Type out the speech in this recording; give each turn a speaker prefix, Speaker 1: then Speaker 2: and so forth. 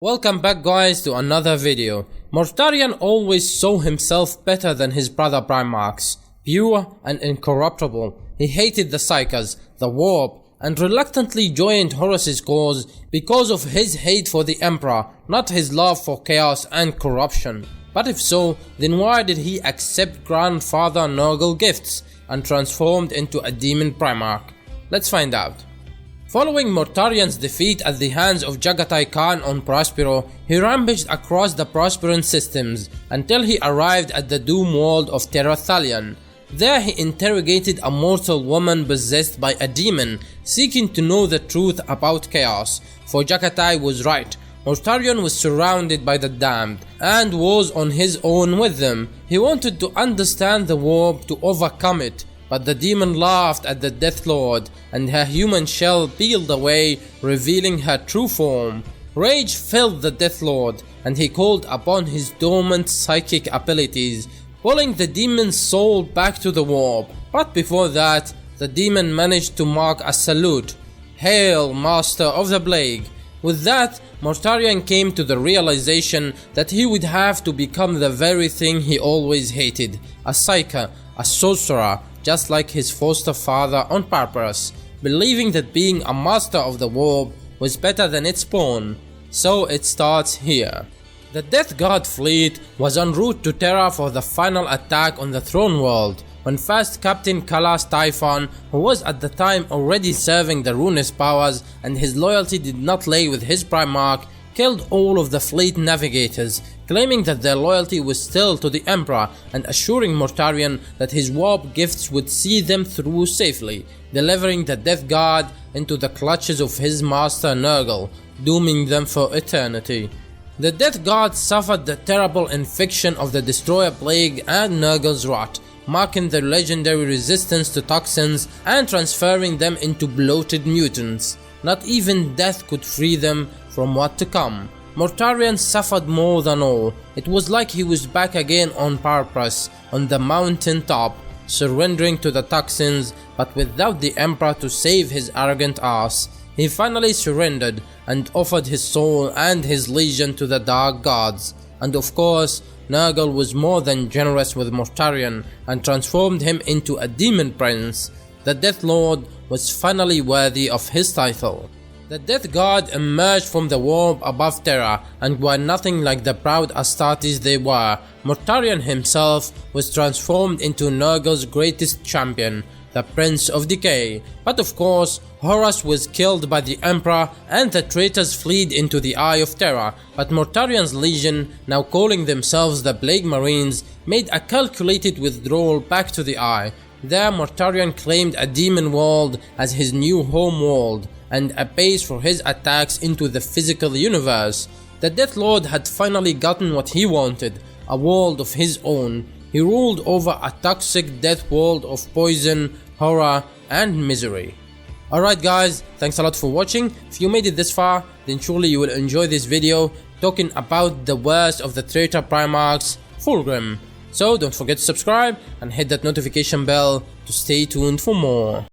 Speaker 1: Welcome back guys to another video. Mortarion always saw himself better than his brother primarchs, pure and incorruptible. He hated the psykers, the warp, and reluctantly joined Horus's cause because of his hate for the Emperor, not his love for chaos and corruption. But if so, then why did he accept grandfather Nurgle Gifts and transformed into a demon primarch? Let's find out. Following Mortarion's defeat at the hands of Jagatai Khan on Prospero, he rampaged across the Prosperan systems until he arrived at the doom world of Terra Thalion. There he interrogated a mortal woman possessed by a demon, seeking to know the truth about chaos. For Jagatai was right, Mortarion was surrounded by the damned, and was on his own with them. He wanted to understand the warp to overcome it. But the demon laughed at the Death Lord, and her human shell peeled away, revealing her true form. Rage filled the Death Lord, and he called upon his dormant psychic abilities, pulling the demon's soul back to the warp. But before that, the demon managed to mark a salute. Hail, Master of the Plague! With that, Mortarion came to the realization that he would have to become the very thing he always hated, a psyker, a sorcerer, just like his foster father on purpose, believing that being a master of the warp was better than its pawn. So it starts here. The Death God fleet was en route to Terra for the final attack on the throne world, when first Captain Kalas Typhon, who was at the time already serving the Ruinous powers and his loyalty did not lay with his primarch, killed all of the fleet navigators, claiming that their loyalty was still to the Emperor and assuring Mortarion that his warp gifts would see them through safely, delivering the Death God into the clutches of his master Nurgle, dooming them for eternity. The Death God suffered the terrible infection of the Destroyer Plague and Nurgle's Rot, marking their legendary resistance to toxins and transferring them into bloated mutants. Not even death could free them from what to come. Mortarion suffered more than all. It was like he was back again on purpose, on the mountain top, surrendering to the toxins, but without the Emperor to save his arrogant ass. He finally surrendered and offered his soul and his legion to the Dark Gods. And of course, Nurgle was more than generous with Mortarion and transformed him into a demon prince. The Death Lord was finally worthy of his title. The Death God emerged from the warp above Terra, and while nothing like the proud Astartes they were, Mortarion himself was transformed into Nurgle's greatest champion, the Prince of Decay. But of course, Horus was killed by the Emperor and the traitors fled into the Eye of Terra, but Mortarion's legion, now calling themselves the Plague Marines, made a calculated withdrawal back to the Eye. There Mortarion claimed a demon world as his new home world, and a base for his attacks into the physical universe. The Death Lord had finally gotten what he wanted, a world of his own. He ruled over a toxic death world of poison, horror, and misery. Alright guys, thanks a lot for watching. If you made it this far, then surely you will enjoy this video talking about the worst of the traitor primarchs, Fulgrim. So don't forget to subscribe and hit that notification bell to stay tuned for more.